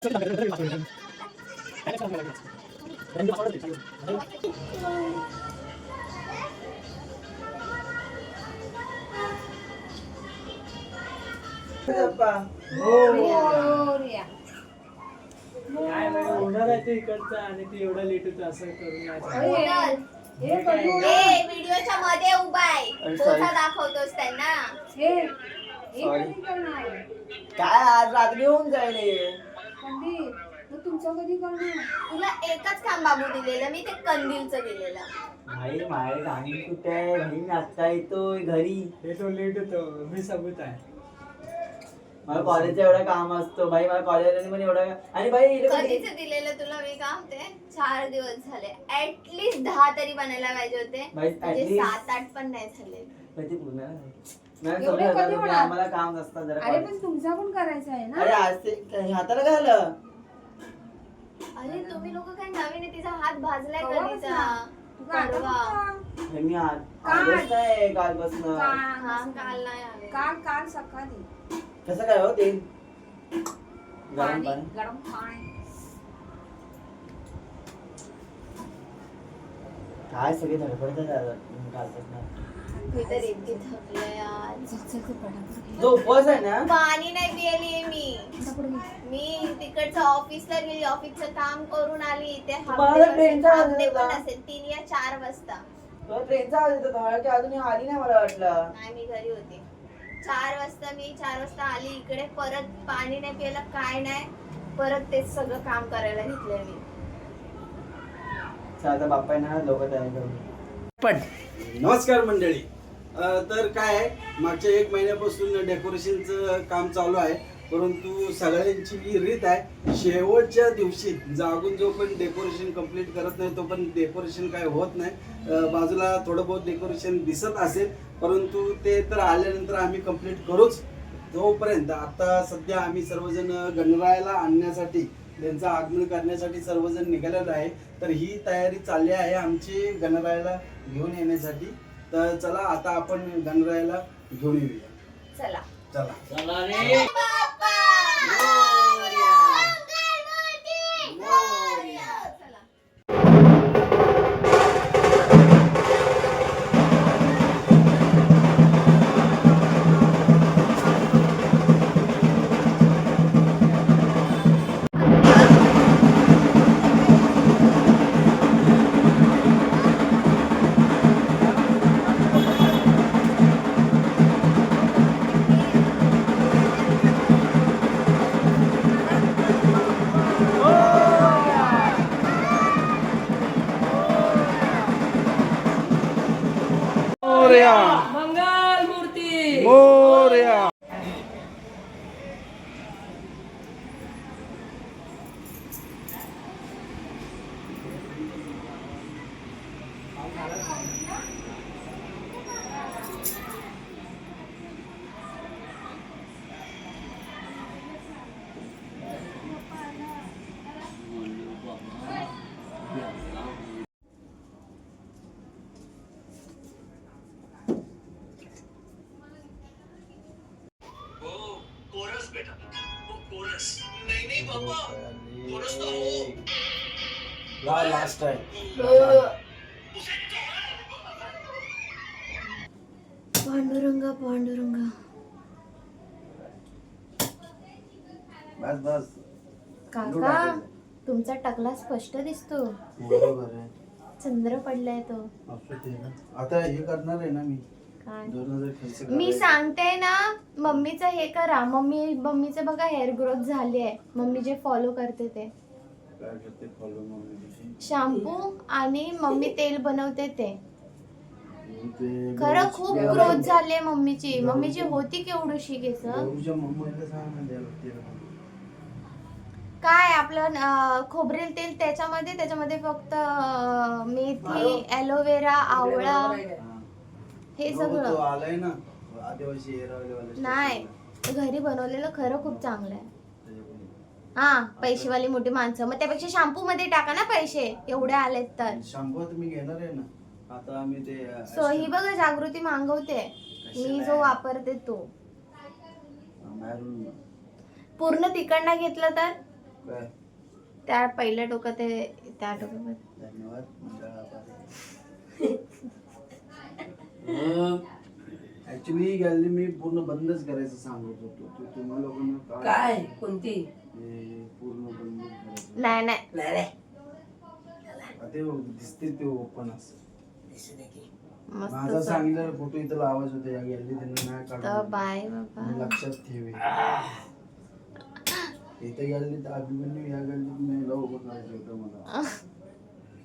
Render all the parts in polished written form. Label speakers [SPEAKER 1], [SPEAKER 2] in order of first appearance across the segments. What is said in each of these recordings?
[SPEAKER 1] इकडचा आणि ते एवढा लेट होतं असं करून
[SPEAKER 2] व्हिडिओच्या मध्ये उभा आहे पोचा दाखवतोस त्यांना.
[SPEAKER 3] काय आज रात्री होऊन जाईल
[SPEAKER 2] तुमचं कधी करणार? तुला एकच काम बाबू दिलेलं मी, ते कंदीलचं दिलेलं.
[SPEAKER 3] भाई माझे गाणी कुठे आहे भाई, नाचता येतोय घरी.
[SPEAKER 1] हे तो लेट होतो, मी सबूत आहे.
[SPEAKER 3] मला कॉलेजचं एवढं काम असतो भाई, मला कॉलेजला पण एवढं. आणि भाई
[SPEAKER 2] कधीच दिलेलं तुला मी काम, ते 4 दिवस झाले. ऍटलीस्ट 10 तरी बनायला पाहिजे होते, म्हणजे 7-8 पण नाही झाले.
[SPEAKER 3] आम्हाला काम नसतं जरा.
[SPEAKER 4] अरे पण तुमचा पण करायचा आहे ना.
[SPEAKER 3] अरे आज ते हाताला काय झालं?
[SPEAKER 2] अरे तुम्ही लोक काय नवीन आहे, तिचा हात भाजलाय कधीचा.
[SPEAKER 3] मी आज आहे कालपासून.
[SPEAKER 2] काल नाही आले.
[SPEAKER 4] काल सकाळी.
[SPEAKER 3] कसं काय हो ते गरम पाणी?
[SPEAKER 4] गरम पाणी
[SPEAKER 3] काय सगळे धडपडतात कालपासून.
[SPEAKER 2] मी तर इतकी थकले आज.
[SPEAKER 3] जो उपवास आहे ना,
[SPEAKER 2] पाणी नाही पिली मी तिकडचं ऑफिसला गेली, ऑफिसचं काम करून आली. ते असेल 3 या 4 वाजता.
[SPEAKER 3] ट्रेनचा आवाज येतो तुम्हाला की अजून आली नाही मला वाटलं.
[SPEAKER 2] नाही मी घरी होते. 4 वाजता आली इकडे. परत पाणी नाही प्यायला, काय नाही, परत तेच सगळं काम करायला घेतलंय मी.
[SPEAKER 3] आता बाप्पा ना लोक तयार करून.
[SPEAKER 1] पण
[SPEAKER 5] नमस्कार मंडळी. तर काय आहे, मागच्या 1 महिन्यापासून डेकोरेशनचं काम चालू आहे, परंतु सगळ्यांची ही रीत आहे शेवटच्या दिवशी जागून जो पण डेकोरेशन कंप्लीट करत नाही तो पण डेकोरेशन काय होत नाही. बाजूला थोडं बहुत डेकोरेशन दिसत असेल, परंतु ते तर आल्यानंतर आम्ही कंप्लीट करूच. तोपर्यंत आता सध्या आम्ही सर्वजण गणरायाला आणण्यासाठी, त्यांचं आगमन करण्यासाठी सर्वजण निघालेलो आहे. तर ही तयारी चालली आहे आमची गणरायाला घेऊन येण्यासाठी. तर चला आता आपण गणरायाला घेऊन येऊया.
[SPEAKER 2] चला
[SPEAKER 5] चला
[SPEAKER 3] चला रे.
[SPEAKER 1] मंगल मूर्ती
[SPEAKER 5] मोरया. लास्ट आहे.
[SPEAKER 2] पांडुरंगा पांडुरंगा.
[SPEAKER 5] बस बस.
[SPEAKER 2] काका तुमचा टकला स्पष्ट दिसतो.
[SPEAKER 5] बरोबर आहे.
[SPEAKER 2] चंद्र पडलाय तो.
[SPEAKER 5] आता हे करणार आहे ना मी.
[SPEAKER 2] काय
[SPEAKER 5] 2000 खर्च
[SPEAKER 2] मी सांगते ना, मम्मीचं हे करा. मम्मीचं बघा हेअर ग्रोथ झाली आहे. मम्मी जे फॉलो करते ते
[SPEAKER 5] काय करते फॉलो मम्मी.
[SPEAKER 2] शॅम्पू आणि मम्मी तेल बनवते ते. खरं खूप ग्रोथ झाली आहे मम्मीची. मम्मीची होती केवढीशी केस. काय आपलं खोबरेल तेल, त्याच्यामध्ये फक्त मेथी, ॲलोवेरा, आवळा, हे सगळं
[SPEAKER 5] आलंय ना आदिवासी
[SPEAKER 2] नाही. घरी बनवलेलं खरं खूप चांगलं आहे. हा पैसेवाली मोठी माणसं, मग त्यापेक्षा शॅम्पू मध्ये टाका ना पैसे, एवढे आलेत तर.
[SPEAKER 5] शॅम्पू तुम्ही घेणार आहे ना आता आम्ही ते.
[SPEAKER 2] सो ही बघा जागृती मागवते, मी जो वापरते तो. पूर्ण तिकडनं घेतलं तर
[SPEAKER 5] काय
[SPEAKER 2] त्या पहिल्या टोकात ते त्या टोकात
[SPEAKER 5] धन्यवाद ऍक्च्युली गॅलरी मी पूर्ण बंदच करायचं सांगत होतो तुम्हाला लोकांना
[SPEAKER 1] काय कोणती
[SPEAKER 5] हे पूर्ण बंद करायचं
[SPEAKER 2] नाही नाही
[SPEAKER 1] नाही
[SPEAKER 5] ते दिसते ते ओपन असं
[SPEAKER 2] मस्त
[SPEAKER 5] माझा सांगितलेला फोटो इथं लावायचं होतं या गॅलरी त्यांनी नाही
[SPEAKER 2] तर
[SPEAKER 5] काढून
[SPEAKER 2] बाय बाबा
[SPEAKER 5] मी लक्षात ठेवे इथं गॅलरीत अभिमन्यू या गॅलरीत मला उभं करायचं होतं मला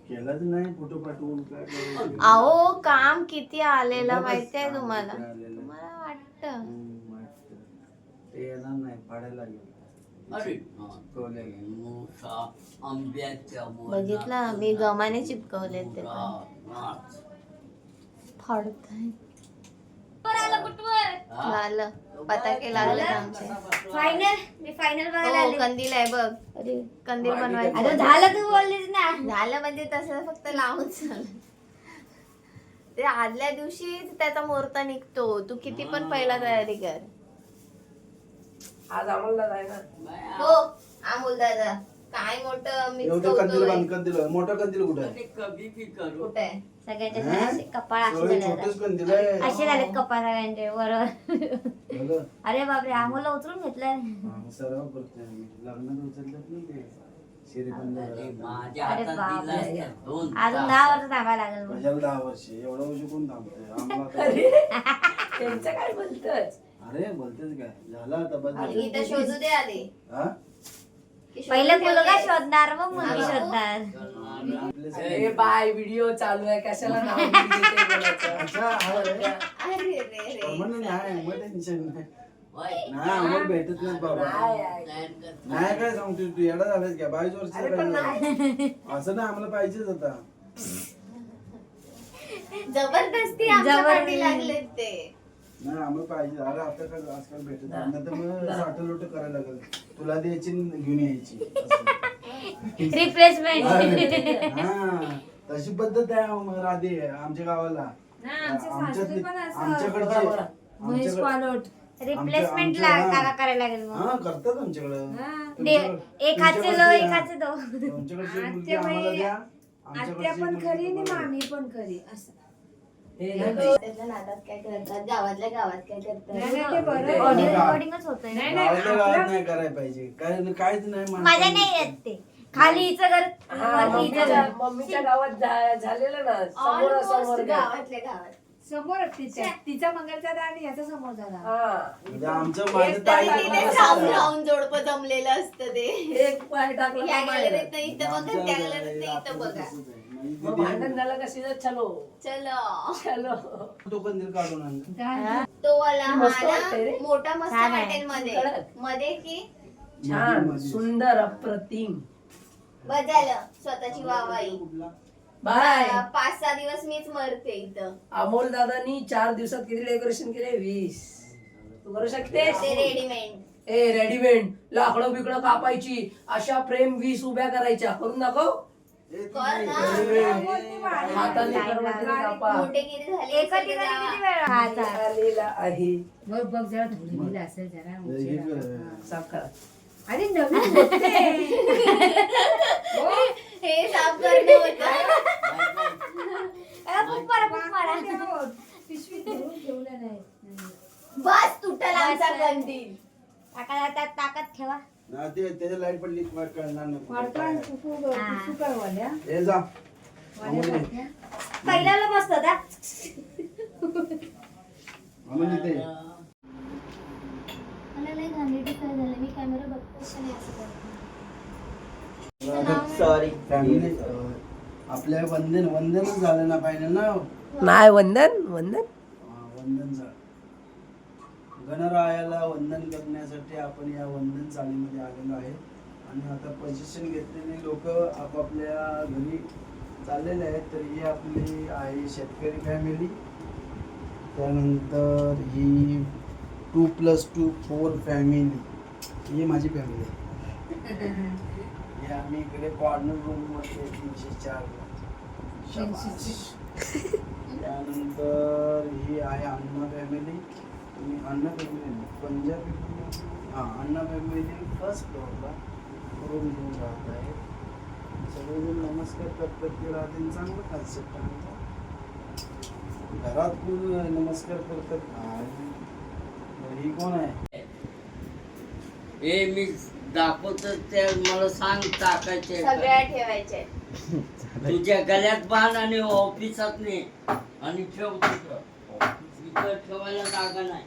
[SPEAKER 5] केलाच नाही फोटो पाठवून काय करायचं?
[SPEAKER 2] अहो काम किती आलेलं
[SPEAKER 5] बघच
[SPEAKER 2] माहितीये
[SPEAKER 5] काम
[SPEAKER 2] तुम्हाला
[SPEAKER 5] किती आलेलं.
[SPEAKER 2] तुम्हाला वाटतं
[SPEAKER 5] वाटतं. ते येणार नाही पाडायला लागेल चिपकवलेलं आहे.
[SPEAKER 2] बघितलं मी गमाने चिपकवले ते फाडताय झालं पताके लागले आमचे
[SPEAKER 6] फायनल मी फायनल बघायला
[SPEAKER 2] हो
[SPEAKER 6] आले.
[SPEAKER 2] कंदील आहे बघ अरे कंदील बनवायचं
[SPEAKER 6] अरे झालं तू बोललीस ना.
[SPEAKER 2] झालं म्हणजे तसं फक्त लावून झालं ते आदल्या दिवशी त्याचा मुहूर्त निघतो तू किती पण पहिला तयारी कर
[SPEAKER 1] आज आम्हाला जायला
[SPEAKER 2] हो अमोल दादा काय मोठं मिस
[SPEAKER 5] एवढं कंदील बांध कंदील मोठा कंदील कुठं आहे?
[SPEAKER 2] कुठे आहे
[SPEAKER 6] सगळ्याच्या
[SPEAKER 5] हा?
[SPEAKER 6] असे कपाळ असे
[SPEAKER 5] एवढे
[SPEAKER 6] झाले
[SPEAKER 5] छोटेच कंदील आहे
[SPEAKER 6] असे झालेत कपाळ सगळ्यांचे बरोबर.
[SPEAKER 5] बघा.
[SPEAKER 6] अरे बापरे आम्हाला उचलून घेतलंय.
[SPEAKER 5] हा, सराव करतोय आम्ही. लग्नात उचलतात ना ते शिरीबंद
[SPEAKER 6] अरे बापरे अजून 10 वर्ष थांबायला लागेल मग.
[SPEAKER 5] कशाला 10 वर्ष एवढं वर्ष कोण थांबतोय आम्हाला आता-
[SPEAKER 1] त्यांचं काय बोलतच
[SPEAKER 5] अरे बोलतेच काय झालं आता बस झालं.
[SPEAKER 2] इथं शोधू दे आधी
[SPEAKER 5] हा?
[SPEAKER 6] पहिलं मुलगा शोधणार मग मुलगी शोधणार.
[SPEAKER 1] ए बाय व्हिडिओ चालू आहे कशाला नाव घेते ते बोलायचं.
[SPEAKER 5] अच्छा, हा रे.
[SPEAKER 2] अरे रे रे
[SPEAKER 5] परमनंट आहे मग टेन्शन नाही नाही आम्हाला भेटत नाही बाबा नाही काय सांगतो तू येडा झालास का 22 वर्ष
[SPEAKER 1] अरे पण नाही.
[SPEAKER 5] असं नाही आम्हाला पाहिजेच आता
[SPEAKER 2] जबरदस्ती आमच्या पाठी लागले ते
[SPEAKER 5] नाही आम्हाला पाहिजे अरे आता काय आजकाल भेटत नाही नाहीतर मग साठलोट करायला लागेल तुला द्यायची आणि घेऊन यायची असं.
[SPEAKER 6] रिप्लेसमेंट.
[SPEAKER 5] हा तशी पद्धत आहे मग राधे आमच्या गावाला
[SPEAKER 4] सासरी पण असं
[SPEAKER 5] आमच्याकडे
[SPEAKER 6] रिप्लेसमेंटला काका करायला लागेल मग.
[SPEAKER 5] हा करतात आमच्याकडं
[SPEAKER 6] एक हातचे लो एक हातचे दो.
[SPEAKER 5] तुमच्याकडची मुलगी आम्हाला द्या
[SPEAKER 4] आत्या
[SPEAKER 5] आमच्याकडची
[SPEAKER 4] पण
[SPEAKER 5] मुलगी
[SPEAKER 4] खरी आणि
[SPEAKER 5] तुम्हाला
[SPEAKER 4] मामी पण खरी असं.
[SPEAKER 1] हे नाही.
[SPEAKER 2] त्याच्या नादात काय करतात गावातल्या गावात काय करतात
[SPEAKER 4] नाही, ते बरं आहे.
[SPEAKER 6] Audio
[SPEAKER 5] का?
[SPEAKER 6] recordingच होतंय ना.
[SPEAKER 4] नाही,
[SPEAKER 5] गावातल्या गावात नाही करायला पाहिजे काय काहीच नाही माणसाला.
[SPEAKER 6] माझ्या नाही येत ते. खाली हिचं घर
[SPEAKER 1] हा,
[SPEAKER 6] वरती हिचं घर.
[SPEAKER 1] मम्मीच्या गावात झालेलं ना समोर
[SPEAKER 2] गावातल्या गावात
[SPEAKER 4] समोर तिचा मंगलचा आणि याचा समोर झाला.
[SPEAKER 5] म्हणजे आमचं माझं ताई
[SPEAKER 2] तिथे राहून राहून जोडपं जमलेलं असतं ते
[SPEAKER 1] एक पाय टाकला
[SPEAKER 2] या
[SPEAKER 1] का बाहेर.
[SPEAKER 2] गॅलरीत नाही इथं बघा त्या गॅलरीत नाही इथं बघा
[SPEAKER 1] मग भांडण झालं कशी चलो
[SPEAKER 2] चलो
[SPEAKER 1] चलो
[SPEAKER 5] तो कंदील काढून आणला
[SPEAKER 2] तो वाला
[SPEAKER 1] मस्त
[SPEAKER 2] हा
[SPEAKER 1] वाटतंय रे.
[SPEAKER 2] ना मोठा मस्त
[SPEAKER 6] छान आहे.
[SPEAKER 2] वाटेल मध्ये
[SPEAKER 1] कडक.
[SPEAKER 2] मध्ये की
[SPEAKER 1] छान सुंदर अप्रतिम
[SPEAKER 2] बस झालं स्वतःची वाहवाई
[SPEAKER 1] बाय
[SPEAKER 2] 5-6 दिवस मीच मरते इथं
[SPEAKER 1] अमोल दादानी 4 दिवसात किती डेकोरेशन केले 20 तू करू शकतेस
[SPEAKER 2] ते रेडीमेड
[SPEAKER 1] ए रेडीमेड लाकडं बिकडं कापायची अशा फ्रेम 20 उभ्या करायच्या करून दाखव हाताने करवतीने कापा
[SPEAKER 2] मोठेगिरी झाली
[SPEAKER 6] एका ठिकाणी किती वेळ राहायचा?
[SPEAKER 1] आलेला आहे
[SPEAKER 4] बघ बघ जरा धुळलेलं असेल जरा उशिरा.
[SPEAKER 1] साफ करा
[SPEAKER 4] अरे नवीन होते.
[SPEAKER 2] हे साफ करणं होतं
[SPEAKER 6] खूप मारा.
[SPEAKER 4] पिशवीत भरून ठेवलं नाही.
[SPEAKER 2] बस तुटल आमचा कंदील
[SPEAKER 6] टाका त्यात ताकद ठेवा.
[SPEAKER 5] ना ते त्याच्या लाईट पडली तुम्हाला कळणार
[SPEAKER 4] वाटतं
[SPEAKER 5] नाही
[SPEAKER 4] सुकरवाल्या.
[SPEAKER 5] हे जा
[SPEAKER 6] पहिल्याला मस्त होता.
[SPEAKER 5] आम्हाला इथे
[SPEAKER 2] मला लय घाणेरडी काय झालं मी कॅमेरा बघतो पण नाही असं करत.
[SPEAKER 3] सॉरी
[SPEAKER 5] फॅमिली आपल्या वंदनच झालं ना फायनल ना
[SPEAKER 1] नाही वंदन वंदन
[SPEAKER 5] वंदन झालं गणरायाला वंदन करण्यासाठी आपण या वंदन चालीमध्ये आलेलो आहे आणि आता पोझिशन घेतलेली लोक आपापल्या घरी चाललेले आहेत तर ही आपली आहे शेतकरी फॅमिली त्यानंतर ही 2+2 4 फॅमिली ही माझी फॅमिली आहे हे आम्ही इकडे कॉर्नर रूममध्ये 304 त्यानंतर ही आहे अण्णा फॅमिली अण्णा फॅमिली पंजाबी हां अण्णा फॅमिली फर्स्ट फ्लोअरला करून घेऊन राहत आहे. सगळेजण नमस्कार करतात की राहते चांगलं कन्सेप्ट आहे. घरात कोण नमस्कार करतात आणि ही कोण आहे?
[SPEAKER 6] हे मी दाखवतो ते मला सांग टाकायचे
[SPEAKER 2] सगळ्या ठेवायचे.
[SPEAKER 6] तुझ्या गळ्यात बांध आणि ऑफिसात ने आणि ठेव तिथं. इथं ठेवायला जागा नाही.